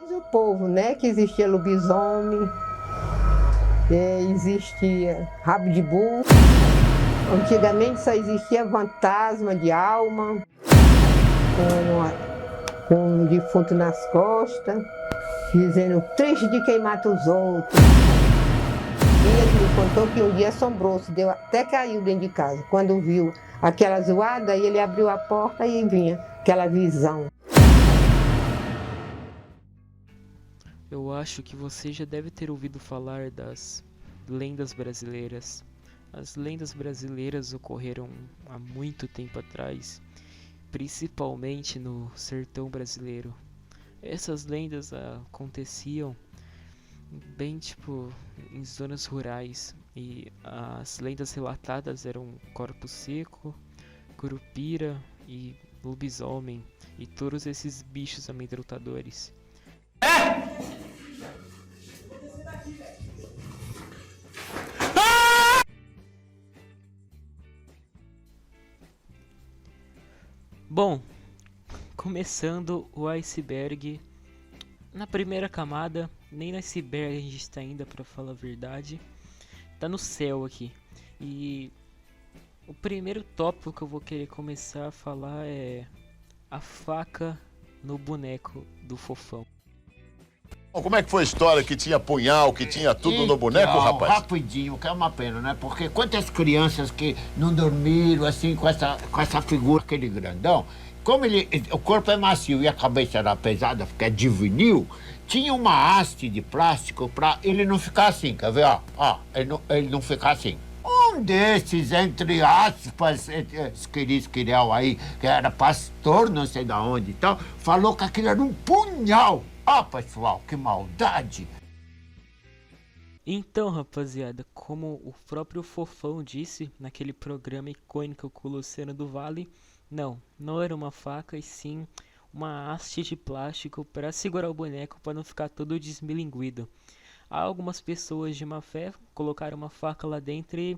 Diz o povo, né, que existia lobisomem, existia rabo de burro. Antigamente só existia fantasma de alma, com um defunto nas costas, dizendo triste de quem mata os outros. E ele me contou que um dia assombrou-se, até caiu dentro de casa. Quando viu aquela zoada, ele abriu a porta e vinha aquela visão. Eu acho que você já deve ter ouvido falar das lendas brasileiras. As lendas brasileiras ocorreram há muito tempo atrás, principalmente no sertão brasileiro. Essas lendas aconteciam bem em zonas rurais, e as lendas relatadas eram corpo seco, curupira e lobisomem e todos esses bichos amedrontadores. Bom, começando o iceberg, na primeira camada, nem no iceberg a gente está ainda, para falar a verdade, tá no céu aqui. E o primeiro tópico que eu vou querer começar a falar é a faca no boneco do Fofão. Como é que foi a história que tinha punhal, que tinha tudo no boneco, rapaz? Rapidinho, que é uma pena, né? Porque quantas crianças que não dormiram assim com essa figura, aquele grandão, como o corpo é macio e a cabeça era pesada, porque é de vinil, tinha uma haste de plástico pra ele não ficar assim, quer ver? Ele não ficar assim. Um desses, entre aspas, esquirial aí, que era pastor, não sei de onde e tal, falou que aquilo era um punhal. Pessoal, que maldade! Então, rapaziada, como o próprio Fofão disse naquele programa icônico com o Luciano do Vale, não era uma faca, e sim uma haste de plástico para segurar o boneco para não ficar todo desmilinguido. Algumas pessoas de má fé colocaram uma faca lá dentro e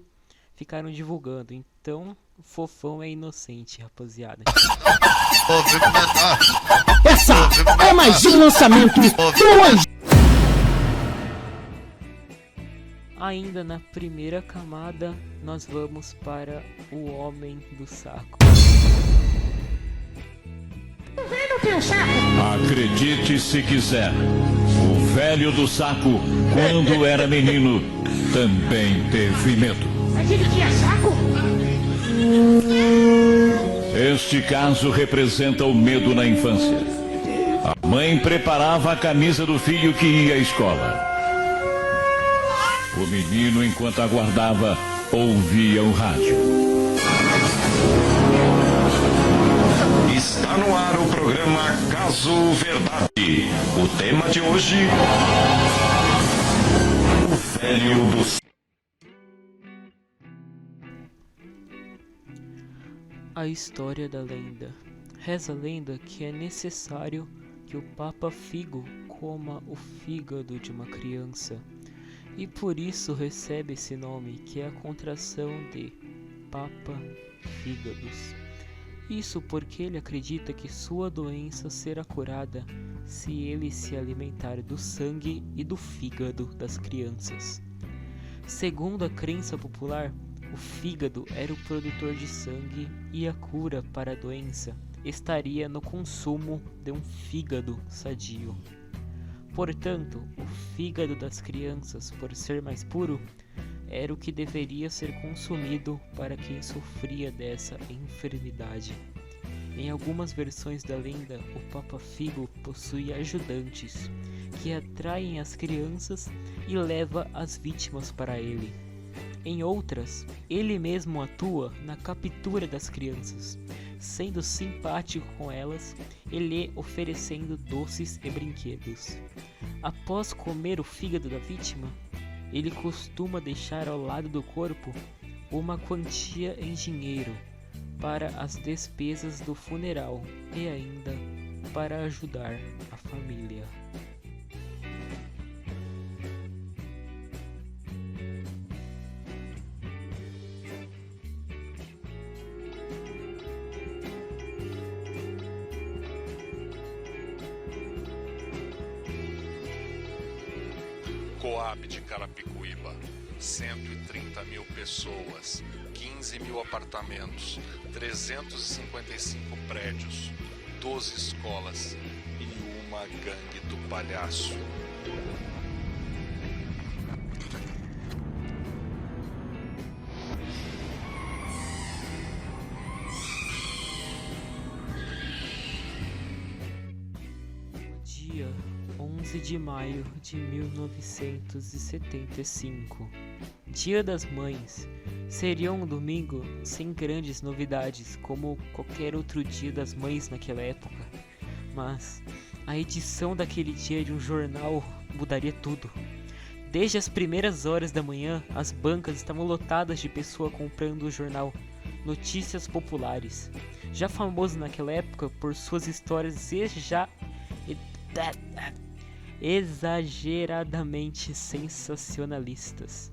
ficaram divulgando. Então, o Fofão é inocente, rapaziada. Essa é mais um lançamento do Anjo. Ainda na primeira camada, nós vamos para o Homem do Saco. Acredite se quiser, o velho do saco, quando era menino, também teve medo. Mas ele tinha saco? Este caso representa o medo na infância. A mãe preparava a camisa do filho que ia à escola. O menino, enquanto aguardava, ouvia o rádio. Está no ar o programa Caso Verdade. O tema de hoje: o velho do saco. A história da lenda. Reza a lenda que é necessário que o Papa Figo coma o fígado de uma criança, e por isso recebe esse nome, que é a contração de Papa Fígados. Isso porque ele acredita que sua doença será curada se ele se alimentar do sangue e do fígado das crianças. Segundo a crença popular, o fígado era o produtor de sangue e a cura para a doença estaria no consumo de um fígado sadio. Portanto, o fígado das crianças, por ser mais puro, era o que deveria ser consumido para quem sofria dessa enfermidade. Em algumas versões da lenda, o Papa Figo possui ajudantes que atraem as crianças e leva as vítimas para ele. Em outras, ele mesmo atua na captura das crianças, sendo simpático com elas e lhe oferecendo doces e brinquedos. Após comer o fígado da vítima, ele costuma deixar ao lado do corpo uma quantia em dinheiro para as despesas do funeral e ainda para ajudar a família. Coab de Carapicuíba, 130 mil pessoas, 15 mil apartamentos, 355 prédios, 12 escolas e uma gangue do palhaço. Dia 11 de maio de 1975, Dia das Mães. Seria um domingo sem grandes novidades, como qualquer outro dia das mães naquela época. Mas a edição daquele dia de um jornal mudaria tudo. Desde as primeiras horas da manhã, as bancas estavam lotadas de pessoas comprando o jornal Notícias Populares, já famoso naquela época por suas histórias exageradamente sensacionalistas,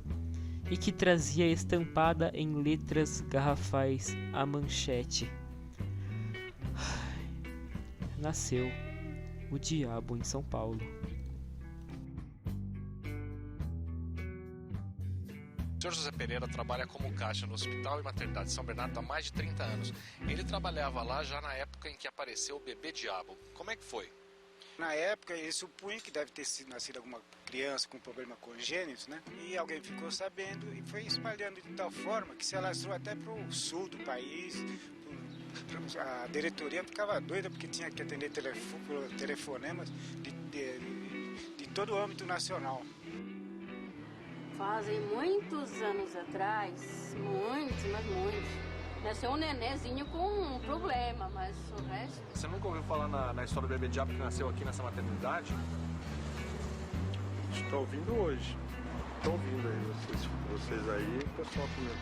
e que trazia estampada em letras garrafais a manchete: Nasceu o diabo em São Paulo. O Sr. José Pereira trabalha como caixa no Hospital e Maternidade de São Bernardo há mais de 30 anos. Ele trabalhava lá já na época em que apareceu o bebê diabo. Como é que foi? Na época, ele supunha que deve ter nascido alguma criança com problema congênito, né? E alguém ficou sabendo e foi espalhando de tal forma que se alastrou até para o sul do país. A diretoria ficava doida porque tinha que atender telefonemas de todo o âmbito nacional. Fazem muitos anos atrás, muitos, nasceu um nenézinho com um problema, mas o resto... Você nunca ouviu falar na história do bebê diabo que nasceu aqui nessa maternidade? Estou ouvindo hoje. Estou ouvindo aí, vocês aí, o pessoal comigo.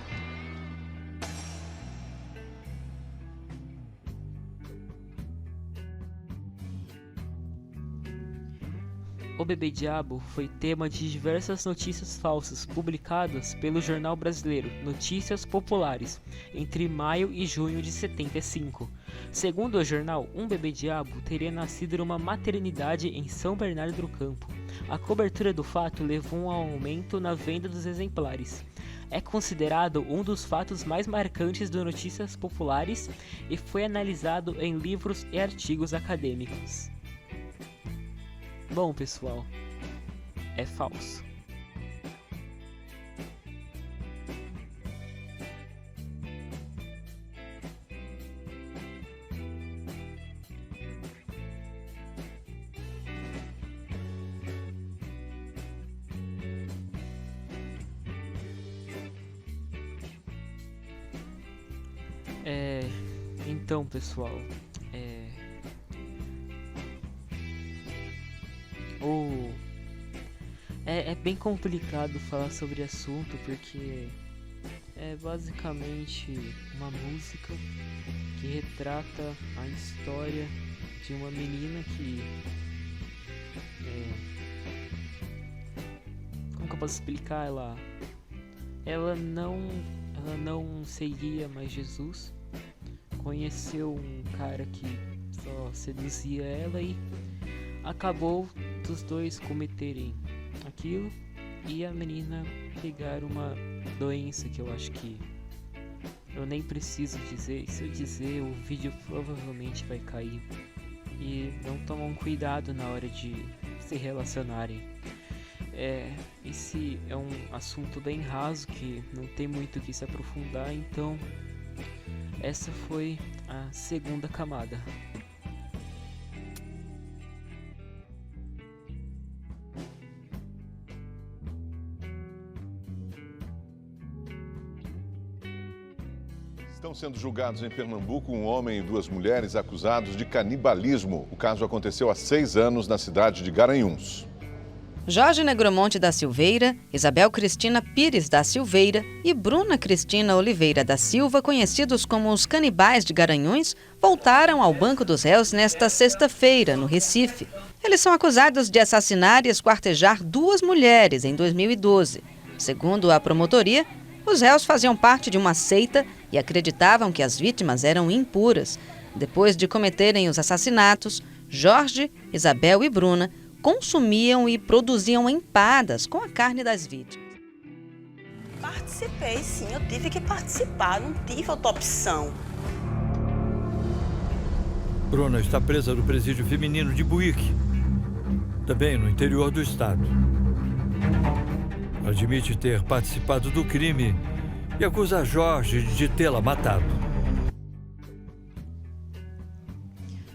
O bebê diabo foi tema de diversas notícias falsas publicadas pelo jornal brasileiro Notícias Populares entre maio e junho de 75. Segundo o jornal, um bebê diabo teria nascido numa maternidade em São Bernardo do Campo. A cobertura do fato levou a um aumento na venda dos exemplares. É considerado um dos fatos mais marcantes do Notícias Populares e foi analisado em livros e artigos acadêmicos. Bom, pessoal, é falso. Então, pessoal, é bem complicado falar sobre o assunto porque é basicamente uma música que retrata a história de uma menina que como que eu posso explicar? Ela não seguia mais Jesus, conheceu um cara que só seduzia ela e acabou dos dois cometerem aquilo e a menina pegar uma doença que eu acho que eu nem preciso dizer. Se eu dizer, o vídeo provavelmente vai cair. E não tomam cuidado na hora de se relacionarem. Esse é um assunto bem raso que não tem muito o que se aprofundar, então essa foi a segunda camada. Estão sendo julgados em Pernambuco um homem e duas mulheres acusados de canibalismo. O caso aconteceu há 6 anos na cidade de Garanhuns. Jorge Negromonte da Silveira, Isabel Cristina Pires da Silveira e Bruna Cristina Oliveira da Silva, conhecidos como os canibais de Garanhuns, voltaram ao banco dos réus nesta sexta-feira, no Recife. Eles são acusados de assassinar e esquartejar 2 mulheres em 2012. Segundo a promotoria, os réus faziam parte de uma seita e acreditavam que as vítimas eram impuras. Depois de cometerem os assassinatos, Jorge, Isabel e Bruna consumiam e produziam empadas com a carne das vítimas. Participei, sim, eu tive que participar, não tive outra opção. Bruna está presa no presídio feminino de Buíque, também no interior do estado. Admite ter participado do crime e acusa Jorge de tê-la matado.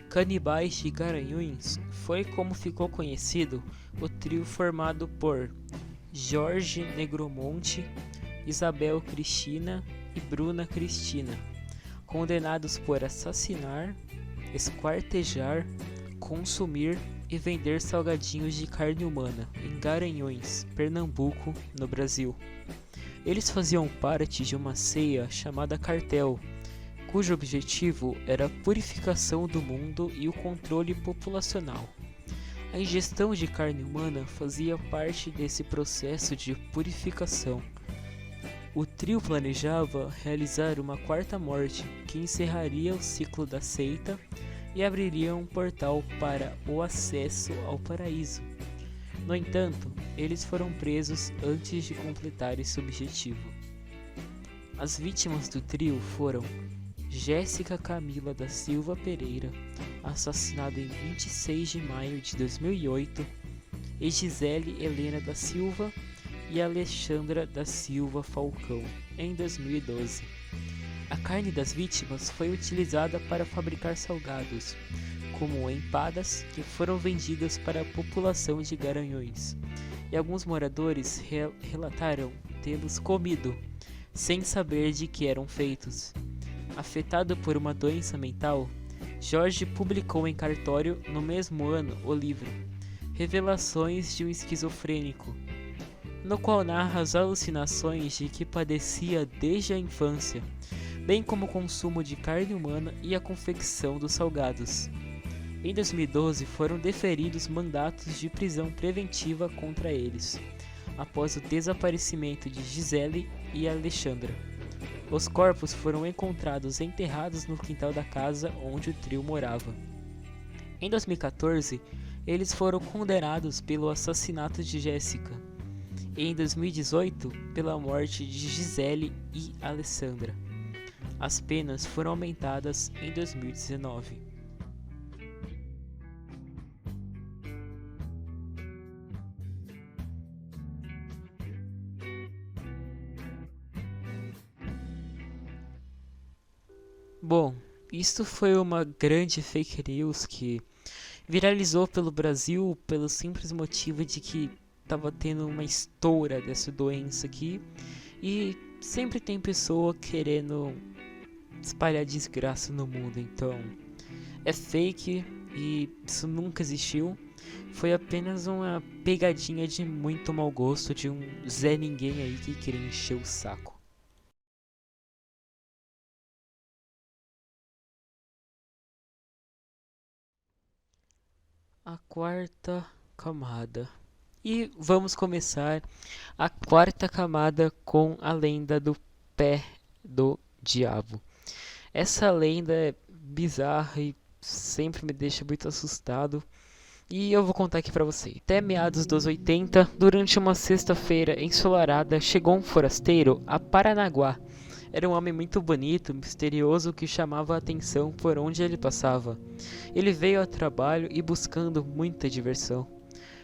Canibais de Garanhuns foi como ficou conhecido o trio formado por Jorge Negromonte, Isabel Cristina e Bruna Cristina, condenados por assassinar, esquartejar, consumir e vender salgadinhos de carne humana em Garanhuns, Pernambuco, no Brasil. Eles faziam parte de uma seita chamada Cartel, cujo objetivo era a purificação do mundo e o controle populacional. A ingestão de carne humana fazia parte desse processo de purificação. O trio planejava realizar uma quarta morte que encerraria o ciclo da seita e abriria um portal para o acesso ao paraíso. No entanto, eles foram presos antes de completar esse objetivo. As vítimas do trio foram Jéssica Camila da Silva Pereira, assassinada em 26 de maio de 2008, e Gisele Helena da Silva e Alexandra da Silva Falcão, em 2012. A carne das vítimas foi utilizada para fabricar salgados, como empadas, que foram vendidas para a população de Garanhuns, e alguns moradores relataram tê-los comido, sem saber de que eram feitos. Afetado por uma doença mental, Jorge publicou em cartório no mesmo ano o livro Revelações de um Esquizofrênico, no qual narra as alucinações de que padecia desde a infância, bem como o consumo de carne humana e a confecção dos salgados. Em 2012 foram deferidos mandatos de prisão preventiva contra eles, após o desaparecimento de Gisele e Alexandra. Os corpos foram encontrados enterrados no quintal da casa onde o trio morava. Em 2014, eles foram condenados pelo assassinato de Jéssica, e em 2018 pela morte de Gisele e Alessandra. As penas foram aumentadas em 2019. Bom, isto foi uma grande fake news que viralizou pelo Brasil pelo simples motivo de que estava tendo uma estoura dessa doença aqui, e sempre tem pessoa querendo espalhar desgraça no mundo, então é fake e isso nunca existiu, foi apenas uma pegadinha de muito mau gosto de um Zé Ninguém aí que queria encher o saco. A quarta camada. E vamos começar a quarta camada com a lenda do pé do diabo. Essa lenda é bizarra e sempre me deixa muito assustado. E eu vou contar aqui pra você. Até meados dos 80, durante uma sexta-feira ensolarada, chegou um forasteiro a Paranaguá. Era um homem muito bonito, misterioso, que chamava a atenção por onde ele passava. Ele veio ao trabalho e buscando muita diversão.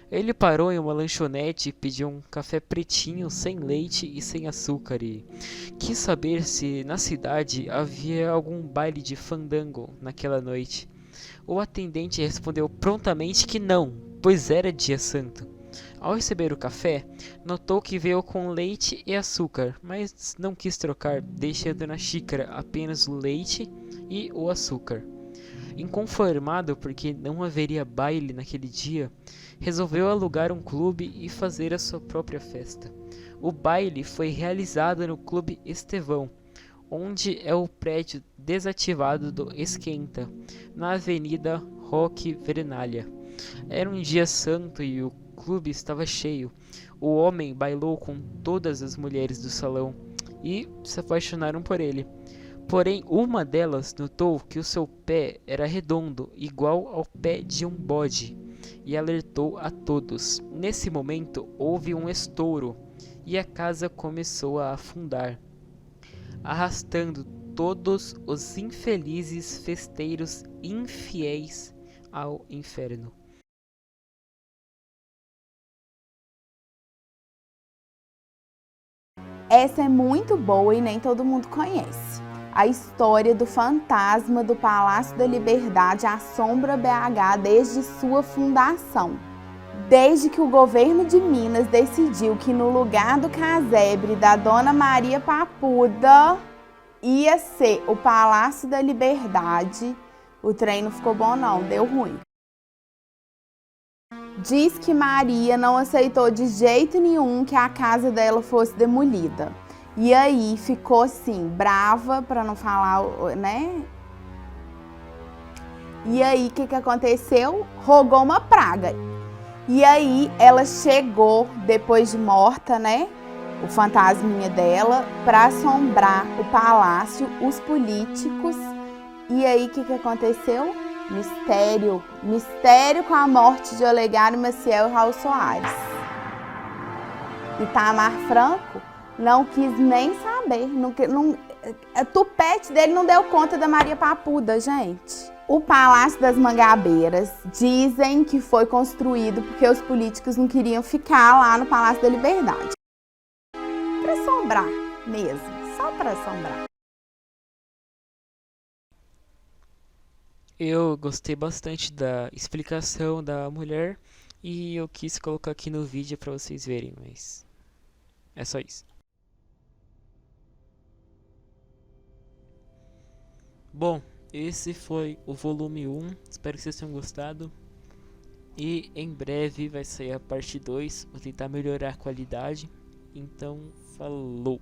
Ele parou em uma lanchonete e pediu um café pretinho, sem leite e sem açúcar, e quis saber se na cidade havia algum baile de fandango naquela noite. O atendente respondeu prontamente que não, pois era dia santo. Ao receber o café, notou que veio com leite e açúcar, mas não quis trocar, deixando na xícara apenas o leite e o açúcar. Inconformado porque não haveria baile naquele dia, resolveu alugar um clube e fazer a sua própria festa. O baile foi realizado no Clube Estevão, onde é o prédio desativado do Esquenta, na Avenida Roque Vernalha. Era um dia santo e o clube estava cheio. O homem bailou com todas as mulheres do salão e se apaixonaram por ele. Porém, uma delas notou que o seu pé era redondo, igual ao pé de um bode, e alertou a todos. Nesse momento houve um estouro e a casa começou a afundar, arrastando todos os infelizes festeiros infiéis ao inferno. Essa é muito boa e nem todo mundo conhece. A história do fantasma do Palácio da Liberdade assombra BH desde sua fundação. Desde que o governo de Minas decidiu que no lugar do casebre da Dona Maria Papuda ia ser o Palácio da Liberdade, o trem não ficou bom não, deu ruim. Diz que Maria não aceitou de jeito nenhum que a casa dela fosse demolida. E aí ficou assim, brava, para não falar, né? E aí o que aconteceu? Rogou uma praga. E aí ela chegou, depois de morta, né? O fantasminha dela, para assombrar o palácio, os políticos. E aí o que aconteceu? Mistério com a morte de Olegário Maciel e Raul Soares. Itamar Franco não quis nem saber. A tupete dele não deu conta da Maria Papuda, gente. O Palácio das Mangabeiras dizem que foi construído porque os políticos não queriam ficar lá no Palácio da Liberdade. Para assombrar mesmo, só para assombrar. Eu gostei bastante da explicação da mulher e eu quis colocar aqui no vídeo para vocês verem, mas é só isso. Bom, esse foi o volume 1, espero que vocês tenham gostado. E em breve vai sair a parte 2, vou tentar melhorar a qualidade. Então, falou!